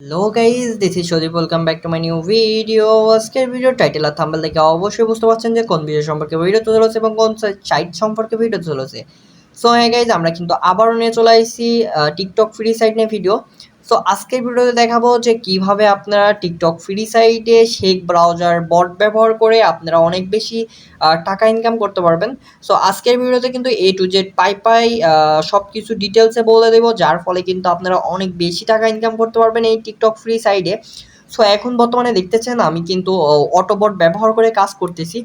Hello guys, this is Sadip. Welcome back to my new video. আজকের video title আর thumbnail দেখে অবশ্যই বুঝতে পারছেন যে কোন বিষয় সম্পর্কে ভিডিওতে চলেছে এবং কোন সাইট সম্পর্কে ভিডিওতে চলেছে। সো হ্যাঁ গাইজ, আমরা কিন্তু আবারও নিয়ে চলে আসছি টিকটক ফ্রি সাইট নিয়ে ভিডিও। সো আজকের ভিডিওতে দেখাবো যে কিভাবে আপনারা টিকটক ফ্রি সাইটে শেখ ব্রাউজার বট ব্যবহার করে আপনারা অনেক বেশি টাকা ইনকাম করতে পারবেন। সো আজকের ভিডিওতে কিন্তু এ টু জেড পাই সব কিছু ডিটেলসে বলে দেবো, যার ফলে কিন্তু আপনারা অনেক বেশি টাকা ইনকাম করতে পারবেন এই টিকটক ফ্রি সাইডে। সো এখন বর্তমানে দেখতেছেন আমি কিন্তু অটোবট ব্যবহার করে কাজ করতেছি।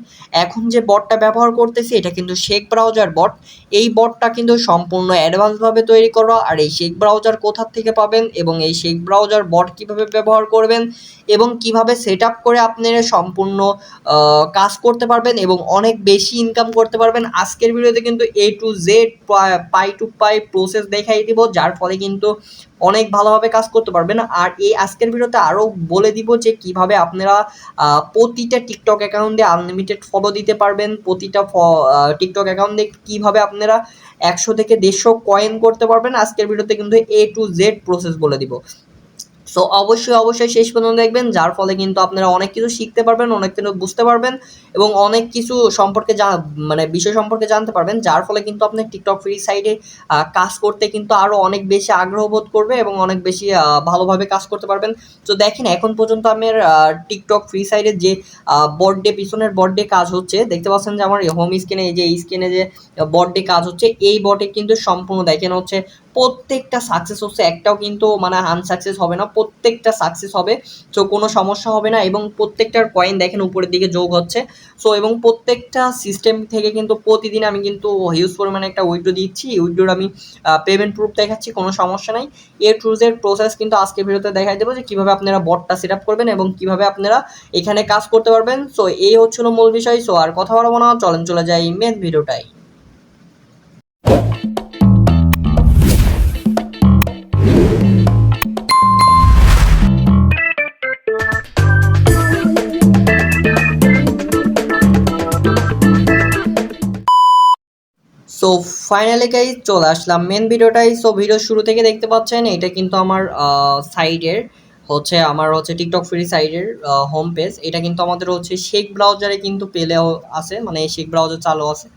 এখন যে বটটা ব্যবহার করতেছি এটা কিন্তু শেখ ব্রাউজার বট। এই বটটা কিন্তু সম্পূর্ণ অ্যাডভান্সভাবে তৈরি করা। আর এই শেখ ব্রাউজার কোথা থেকে পাবেন এবং এই শেখ ব্রাউজার বট কিভাবে ব্যবহার করবেন এবং কিভাবে সেট আপ করে আপনারা সম্পূর্ণ কাজ করতে পারবেন এবং অনেক বেশি ইনকাম করতে পারবেন, আজকের ভিডিওতে কিন্তু এ to Z pi two pi process দেখাই দিব, যার ফলে কিন্তু অনেক ভালোভাবে কাজ করতে পারবেন। আর এই আজকের ভিডিওতে আরও বলে দিব যে কিভাবে আপনারা প্রতিটা টিকটক অ্যাকাউন্টে আনলিমিটেড ফলো দিতে পারবেন, প্রতিটা টিকটক অ্যাকাউন্টে কীভাবে আপনারা 100 থেকে 150 কয়েন করতে পারবেন। আজকের ভিডিওতে কিন্তু এ টু জেড প্রসেস বলে দিব। সো অবশ্যই শেষ পর্যন্ত দেখবেন, যার ফলে কিন্তু আপনারা অনেক কিছু শিখতে পারবেন, অনেক কিছু বুঝতে পারবেন এবং অনেক কিছু সম্পর্কে মানে বিষয় সম্পর্কে জানতে পারবেন, যার ফলে কিন্তু আপনি টিকটক ফ্রি সাইডে কাজ করতে কিন্তু আরও অনেক বেশি আগ্রহ বোধ করবে এবং অনেক বেশি ভালোভাবে কাজ করতে পারবেন। তো দেখেন, এখন পর্যন্ত আমার টিকটক ফ্রি সাইডের যে বর্থডে পিছনের বর্থডে কাজ হচ্ছে, দেখতে পাচ্ছেন যে আমার হোম স্ক্রিনে এই যে স্ক্রিনে যে বর্থডে কাজ হচ্ছে, এই বটে কিন্তু সম্পূর্ণ দেখেন হচ্ছে প্রত্যেকটা সাকসেস হচ্ছে, একটাও কিন্তু মানে আনসাকসেস হবে না, প্রত্যেকটা সাকসেস হবে। সো কোনো সমস্যা হবে না এবং প্রত্যেকটার কয়েন দেখেন উপরের দিকে যোগ হচ্ছে। সো এবং প্রত্যেকটা সিস্টেম থেকে কিন্তু প্রতিদিন আমি কিন্তু হিউজ পরিমাণে একটা উইথড্র দিচ্ছি, উইথড্রোর আমি পেমেন্ট প্রুফ দেখাচ্ছি, কোনো সমস্যা নাই। এর ট্রুজের প্রসেস কিন্তু আজকে ভিডিওতে দেখাই দেবো যে কীভাবে আপনারা বটটা সেট আপ করবেন এবং কীভাবে আপনারা এখানে কাজ করতে পারবেন। সো এই হচ্ছিল মূল বিষয়। সো আর কথা বলবো না, চলেন চলে যাই মেন ভিডিওটাই। সো ফাইনালি গাইজ চলে আসলাম মেন ভিডিওটাই। সো ভিডিও শুরু থেকে দেখতে পাচ্ছেন এটা কিন্তু আমার সাইডের হচ্ছে, আমার হচ্ছে টিকটক ফ্রি সাইডের হোম পেজ। এটা কিন্তু আমাদের হচ্ছে শেখ ব্রাউজারে কিন্তু পেলেও আছে, মানে শেখ ব্রাউজার চালু আছে।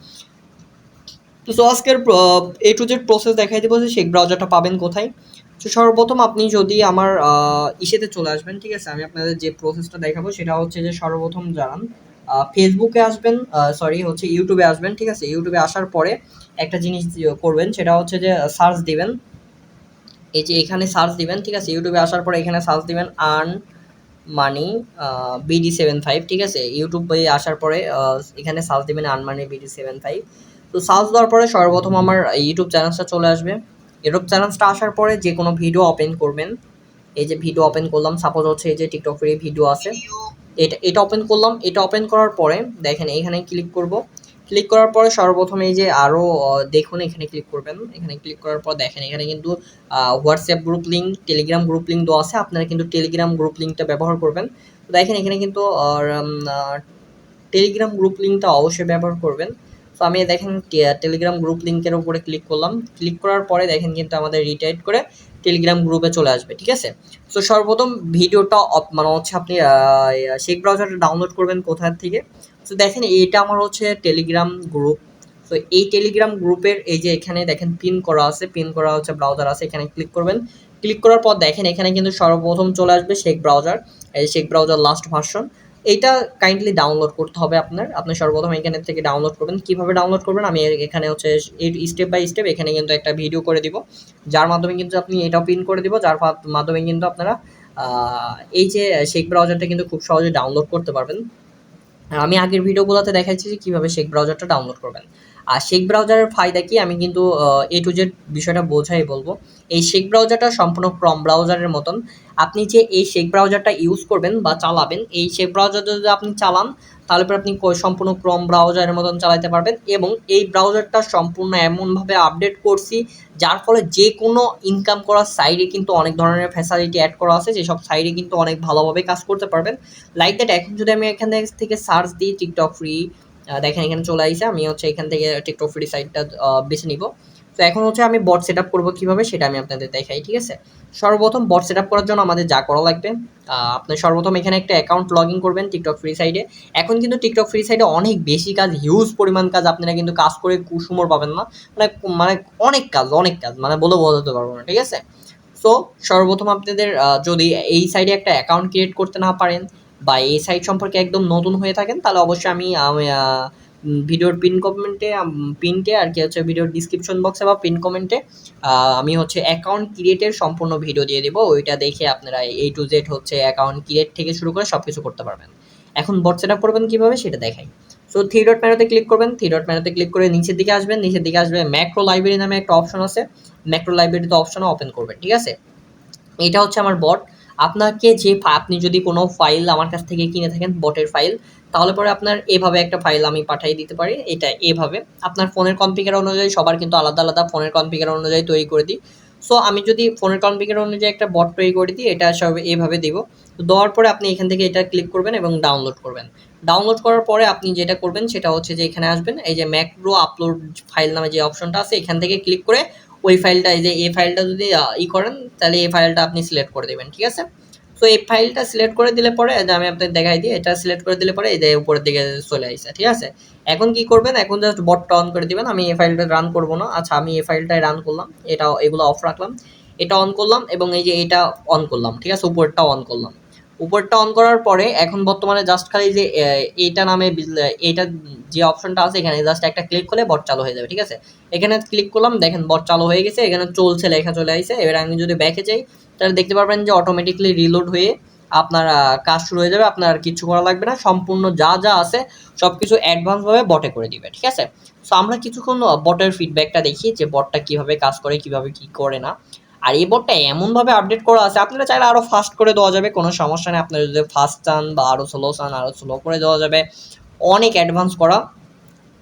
তো সো আজকের এ টু জেড প্রসেস দেখাই দেবো যে শেখ ব্রাউজারটা পাবেন কোথায়। তো সর্বপ্রথম আপনি যদি আমার ইসেতে চলে আসবেন, ঠিক আছে, আমি আপনাদের যে প্রসেসটা দেখাবো সেটা হচ্ছে যে সর্বপ্রথম জানান ফেসবুকে আসবেন, সরি হচ্ছে ইউটিউবে আসবেন, ঠিক আছে। ইউটিউবে আসার পরে একটা জিনিস করবেন, সেটা হচ্ছে যে সার্চ দিবেন, এই যে এখানে সার্চ দিবেন, ঠিক আছে। ইউটিউবে আসার পরে এখানে সার্চ দিবেন আর্ন মানি BD75, ঠিক আছে। ইউটিউবে আসার পরে এখানে সার্চ দিবেন আর্ন মানি BD75। তো সার্চ দেওয়ার পরে সর্বপ্রথম আমার ইউটিউব চ্যানেলটা চলে আসবে। ইউটিউব চ্যানেলটা আসার পরে যে কোনো ভিডিও ওপেন করবেন, এই যে ভিডিও ওপেন করলাম, সাপোজ হচ্ছে এই যে টিকটক ফ্রি ভিডিও আছে, এটা ওপেন করলাম। এটা ওপেন করার পরে দেখেন এইখানে ক্লিক করব। ক্লিক করার পরে সর্বপ্রথম এই যে আরও দেখুন এখানে ক্লিক করবেন। এখানে ক্লিক করার পর দেখেন এখানে কিন্তু WhatsApp group link, Telegram group link দেওয়া আছে, আপনারা কিন্তু টেলিগ্রাম গ্রুপ লিঙ্কটা ব্যবহার করবেন। তো দেখেন এখানে কিন্তু টেলিগ্রাম গ্রুপ লিঙ্কটা অবশ্যই ব্যবহার করবেন। তো আমি দেখেন টেলিগ্রাম গ্রুপ লিঙ্কের উপরে ক্লিক করলাম। ক্লিক করার পরে দেখেন কিন্তু আমাদের রিটাইট করে টেলিগ্রাম গ্রুপে চলে আসবে, ঠিক আছে। তো সর্বপ্রথম ভিডিওটা মানে হচ্ছে আপনি শেখ ব্রাউজারটা ডাউনলোড করবেন কোথার থেকে। তো দেখেন এটা আমার হচ্ছে টেলিগ্রাম গ্রুপ। তো এই টেলিগ্রাম গ্রুপের এই যে এখানে দেখেন পিন করা আছে, পিন করা হচ্ছে ব্রাউজার আছে, এখানে ক্লিক করবেন। ক্লিক করার পর দেখেন এখানে কিন্তু সর্বপ্রথম চলে আসবে শেখ ব্রাউজার, এই শেখ ব্রাউজার লাস্ট ভার্সন। এইটা কাইন্ডলি ডাউনলোড করতে হবে আপনি সর্বপ্রথম এখানে থেকে ডাউনলোড করবেন। কিভাবে ডাউনলোড করবেন আমি এখানে হচ্ছে স্টেপ বাই স্টেপ এখানে কিন্তু একটা ভিডিও করে দিব, যার মাধ্যমে কিন্তু আপনি এটাও পিন করে দিব, যার মাধ্যমে কিন্তু আপনারা এই যে শেখ ব্রাউজারটা কিন্তু খুব সহজে ডাউনলোড করতে পারবেন। আমি আগের ভিডিওগুলোতে দেখাচ্ছি যে কীভাবে শেখ ব্রাউজারটা ডাউনলোড করবেন। আর শেখ ব্রাউজারের ফায়দা কি আমি কিন্তু এ টু জেড বিষয়টা বোঝাই বলবো। এই শেখ ব্রাউজারটা সম্পূর্ণ ক্রম ব্রাউজারের মতন। আপনি যে এই শেখ ব্রাউজারটা ইউজ করবেন বা চালাবেন, এই শেখ ব্রাউজারটা যদি আপনি চালান তাহলে পরে আপনি সম্পূর্ণ ক্রম ব্রাউজারের মতন চালাতে পারবেন। এবং এই ব্রাউজারটা সম্পূর্ণ এমনভাবে আপডেট করছি, যার ফলে যে কোনো ইনকাম করার সাইডে কিন্তু অনেক ধরনের ফ্যাসিলিটি অ্যাড করা আছে, যেসব সাইডে কিন্তু অনেক ভালোভাবে কাজ করতে পারবেন। লাইক দ্যাট এখন যদি আমি এখান থেকে সার্চ দিই টিকটক ফ্রি, দেখেন এখানে চলে আসছে। আমি হচ্ছে এখান থেকে টিকটক ফ্রি সাইটটা বেছে নিব। তো এখন হচ্ছে আমি বট সেট আপ করবো কীভাবে সেটা আমি আপনাদের দেখাই, ঠিক আছে। সর্বপ্রথম বট সেট আপ করার জন্য আমাদের যা করা লাগবে, আপনি সর্বপ্রথম এখানে একটা অ্যাকাউন্ট লগ ইন করবেন টিকটক ফ্রি সাইডে। এখন কিন্তু টিকটক ফ্রি সাইডে অনেক বেশি কাজ, হিউজ পরিমাণ কাজ, আপনারা কিন্তু কাজ করে কুসমর পাবেন না, মানে মানে অনেক কাজ মানে বলে বোঝাতে পারবো না, ঠিক আছে। সো সর্বপ্রথম আপনাদের যদি এই সাইডে একটা অ্যাকাউন্ট ক্রিয়েট করতে না পারেন বা এই সাইট সম্পর্কে একদম নতুন হয়ে থাকেন, তাহলে অবশ্যই আমি ভিডিওর পিনটে আর কি হচ্ছে ভিডিওর ডিসক্রিপশন বক্সে বা পিন কমেন্টে আমি হচ্ছে অ্যাকাউন্ট ক্রিয়েটের সম্পূর্ণ ভিডিও দিয়ে দেবো। ওইটা দেখে আপনারা A to Z হচ্ছে অ্যাকাউন্ট ক্রিয়েট থেকে শুরু করে সব কিছু করতে পারবেন। এখন বট সেট আপ করবেন কীভাবে সেটা দেখাই। সো থ্রি ডট মেনুতে ক্লিক করবেন, থ্রি ডট মেনুতে ক্লিক করে নিচের দিকে আসবেন, নিচের দিকে আসবে ম্যাক্রো লাইব্রেরি নামে একটা অপশন আছে, ম্যাক্রো লাইব্রেরিতে অপশনে ওপেন করবেন, ঠিক আছে। এটা হচ্ছে আমার বট। আপনাকে আপনি যদি কোনো ফাইল আমার কাছ থেকে কিনে থাকেন বটের ফাইল, তাহলে পরে আপনার এভাবে একটা ফাইল আমি পাঠিয়ে দিতে পারি। এটা এভাবে আপনার ফোনের কনফিগার অনুযায়ী, সবার কিন্তু আলাদা আলাদা ফোনের কনফিগার অনুযায়ী তৈরি করে দিই। সো আমি যদি ফোনের কনফিগার অনুযায়ী একটা বট তৈরি করে দিই, এটা সব এভাবে দেবো। তো দেওয়ার পরে আপনি এখান থেকে এটা ক্লিক করবেন এবং ডাউনলোড করবেন। ডাউনলোড করার পরে আপনি যেটা করবেন সেটা হচ্ছে যে এখানে আসবেন, এই যে ম্যাক্রো আপলোড ফাইল নামে যে অপশনটা আছে এখান থেকে ক্লিক করে ওই ফাইলটা, এই যে এই ফাইলটা যদি করেন তাহলে এই ফাইলটা আপনি সিলেক্ট করে দেবেন, ঠিক আছে। তো এই ফাইলটা সিলেক্ট করে দিলে পরে আমি আপনাদের দেখাই দিই, এটা সিলেক্ট করে দিলে পরে এই যে উপরের দিকে চলে আসছে, ঠিক আছে। এখন কি করবেন, এখন জাস্ট বটটা অন করে দিবেন। আমি এই ফাইলটা রান করব না, আচ্ছা আমি এই ফাইলটাই রান করলাম, এটা এগুলো অফ রাখলাম, এটা অন করলাম এবং এই যে এটা অন করলাম, ঠিক আছে, উপরটা অন করলাম। উপরটা অন করার পরে এখন বর্তমানে জাস্ট খালি যে এইটা নামে এইটা যে অপশনটা আছে এখানে জাস্ট একটা ক্লিক করলে বট চালু হয়ে যাবে, ঠিক আছে। এখানে ক্লিক করলাম, দেখেন বট চালু হয়ে গেছে, এখানে চলছে লেখা চলে আসছে। এবার আমি যদি ব্যাকে যাই তাহলে দেখতে পারবেন যে অটোমেটিকলি রিলোড হয়ে আপনার কাজ শুরু হয়ে যাবে, আপনার আর কিছু করা লাগবে না, সম্পূর্ণ যা যা আছে সব কিছু অ্যাডভান্সভাবে বটে করে দিবে, ঠিক আছে। সো আমরা কিছুক্ষণ বটের ফিডব্যাকটা দেখি যে বটটা কীভাবে কাজ করে, কীভাবে কী করে না। আর এই বটটা এমনভাবে আপডেট করা আছে, আপনারা চাইলে আরও ফাস্ট করে দেওয়া যাবে, কোনো সমস্যা নেই। আপনারা যদি ফাস্ট চান বা আরও স্লো চান আরও স্লো করে দেওয়া যাবে, অনেক অ্যাডভান্স করা।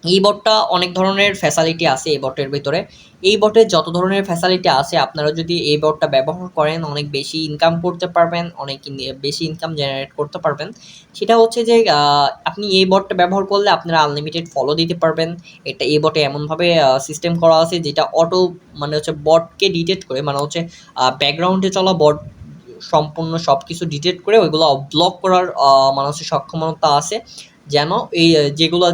এই বটটা অনেক ধরনের ফ্যাসিলিটি আছে এই বটের ভিতরে। এই বটের যত ধরনের ফ্যাসিলিটি আছে আপনারা যদি এই বটটা ব্যবহার করেন অনেক বেশি ইনকাম করতে পারবেন, অনেক বেশি ইনকাম জেনারেট করতে পারবেন। সেটা হচ্ছে যে আপনি এই বটটা ব্যবহার করলে আপনারা আনলিমিটেড ফলো দিতে পারবেন। এই বটে এমনভাবে সিস্টেম করা আছে যেটা অটো মানে হচ্ছে বটকে ডিটেক্ট করে, মানে হচ্ছে ব্যাকগ্রাউন্ডে চলা বট সম্পূর্ণ সব কিছু ডিটেক্ট করে ওইগুলো ব্লক করার মানে হচ্ছে সক্ষমতা আছে, যেন এই যেগুলো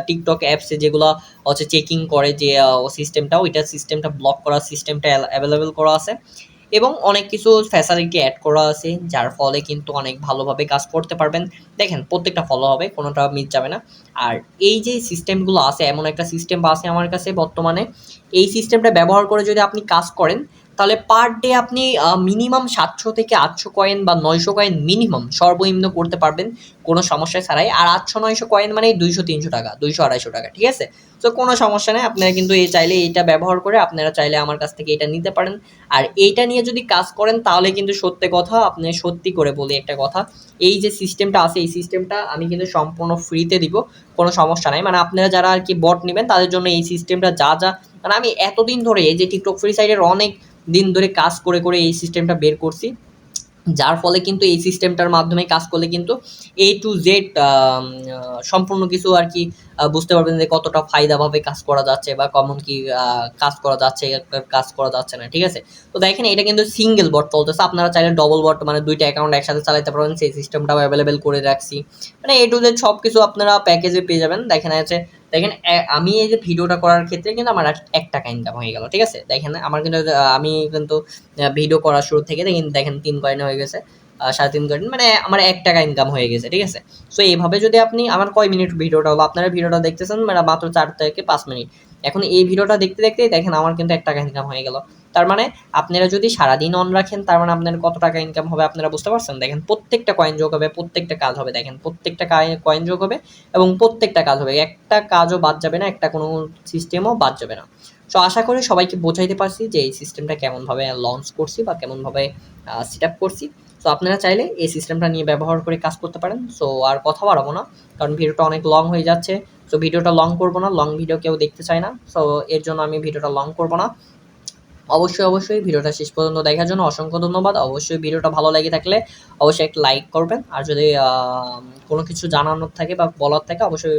টিকটক অ্যাপসে যেগুলো হচ্ছে চেকিং করে যে সিস্টেমটা, ওইটা সিস্টেমটা ব্লক করার সিস্টেমটা অ্যাভেলেবেল করা আছে এবং অনেক কিছু ফ্যাসিলিটি অ্যাড করা আছে, যার ফলে কিন্তু অনেক ভালোভাবে কাজ করতে পারবেন। দেখেন প্রত্যেকটা ফলো হবে, কোনোটা মিস যাবে না। আর এই যে সিস্টেমগুলো আছে, এমন একটা সিস্টেম আছে আমার কাছে বর্তমানে, এই সিস্টেমটা ব্যবহার করে যদি আপনি কাজ করেন তাহলে পার ডে আপনি মিনিমাম 700 থেকে 800 কয়েন বা 900 কয়েন মিনিমাম সর্বনিম্ন করতে পারবেন কোনো সমস্যা ছাড়াই। আর 800-900 কয়েন মানে 200-300 টাকা, 200-250 টাকা, ঠিক আছে। তো কোনো সমস্যা নেই, আপনারা কিন্তু চাইলে এইটা ব্যবহার করে আপনারা চাইলে আমার কাছ থেকে এটা নিতে পারেন। আর এইটা নিয়ে যদি কাজ করেন তাহলে কিন্তু সত্যি কথা, আপনি সত্যি করে বলি একটা কথা, এই যে সিস্টেমটা আছে এই সিস্টেমটা আমি কিন্তু সম্পূর্ণ ফ্রিতে দিব, কোনো সমস্যা নাই। মানে আপনারা যারা আর কি বট নেবেন তাদের জন্য এই সিস্টেমটা যা মানে আমি এতদিন ধরে এই যে টিকটক ফ্রি সাইডের অনেক দিন ধরে কাজ করে এই সিস্টেমটা বের করছি, যার ফলে কিন্তু এই সিস্টেমটার মাধ্যমে কাজ করলে কিন্তু A to Z সম্পূর্ণ কিছু আর কি বুঝতে পারবেন যে কতটা ফায়দাভাবে কাজ করা যাচ্ছে বা কেমন কি কাজ করা যাচ্ছে, কাজ করা যাচ্ছে না, ঠিক আছে। তো দেখেন এটা কিন্তু সিঙ্গেল বট চলতেছে, আপনারা চাইলে ডবল বট মানে দুইটা অ্যাকাউন্ট একসাথে চালাতে পারবেন, সেই সিস্টেমটাও অ্যাভেলেবেল করে রাখছি। মানে A to Z সব কিছু আপনারা প্যাকেজে পেয়ে যাবেন। দেখেন আমি এই যে ভিডিওটা করার ক্ষেত্রে কিন্তু আমার 1 টাকা ইনকাম হয়ে গেল, ঠিক আছে। দেখেন আমার কিন্তু আমি কিন্তু ভিডিও করার শুরু থেকে দেখেন 3 কয়েন হয়ে গেছে, 3.5 কয়েন, মানে আমার 1 টাকা ইনকাম হয়ে গেছে, ঠিক আছে। সো এইভাবে যদি আপনি আমার কয় মিনিট ভিডিওটা হলো, আপনারা ভিডিওটা দেখতেছেন মানে মাত্র 4 থেকে 5 মিনিট, এখন এই ভিডিওটা দেখতে দেখতেই দেখেন আমার কিন্তু 1 টাকা ইনকাম হয়ে গেল। তার মানে আপনারা যদি সারাদিন অন রাখেন তার মানে আপনার কত টাকা ইনকাম হবে আপনারা বুঝতে পারছেন। দেখেন প্রত্যেকটা কয়েন যোগ হবে, প্রত্যেকটা কাজ হবে, দেখেন প্রত্যেকটা কয়েন যোগ হবে এবং প্রত্যেকটা কাজ হবে, একটা কাজও বাদ যাবে না, একটা কোনো সিস্টেমও বাদ যাবে না। সো আশা করি সবাইকে বোঝাইতে পারছি যে এই সিস্টেমটা কেমনভাবে লঞ্চ করছি বা কেমনভাবে সেট আপ করছি। সো আপনারা চাইলে এই সিস্টেমটা নিয়ে ব্যবহার করে কাজ করতে পারেন। সো আর কথা বাড়াবো না, কারণ ভিডিওটা অনেক লং হয়ে যাচ্ছে। সো ভিডিওটা লং করবো না, লং ভিডিও কেউ দেখতে চায় না, সো এর জন্য আমি ভিডিওটা লং করবো না। অবশ্যই ভিডিওটা শেষ পর্যন্ত দেখার জন্য অসংখ্য ধন্যবাদ। অবশ্যই ভিডিওটা ভালো লেগে থাকলে অবশ্যই একটা লাইক করবেন, আর যদি কোনো কিছু জানানোর থাকে বা বলার থাকে অবশ্যই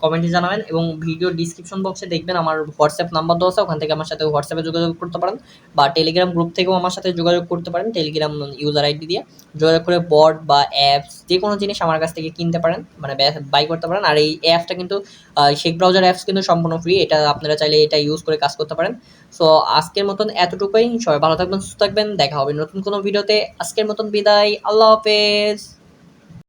কমেন্টে জানাবেন এবং ভিডিও ডিসক্রিপশন বক্সে দেখবেন আমার হোয়াটসঅ্যাপ নাম্বার দেওয়া আছে, ওখান থেকে আমার সাথে হোয়াটসঅ্যাপে যোগাযোগ করতে পারেন বা টেলিগ্রাম গ্রুপ থেকেও আমার সাথে যোগাযোগ করতে পারেন, টেলিগ্রাম ইউজার আইডি দিয়ে যোগাযোগ করে বট বা অ্যাপস যে কোনো জিনিস আমার কাছ থেকে কিনতে পারেন, মানে বাই করতে পারেন। আর এই অ্যাপসটা কিন্তু শেখ ব্রাউজার অ্যাপস কিন্তু সম্পূর্ণ ফ্রি, এটা আপনারা চাইলে এটা ইউজ করে কাজ করতে পারেন। সো আজকের মতন এতটুকুই, সবাই ভালো থাকবেন, সুস্থ থাকবেন, দেখা হবে নতুন কোনো ভিডিওতে। আজকের মতন বিদায়, আল্লাহ হাফেজ।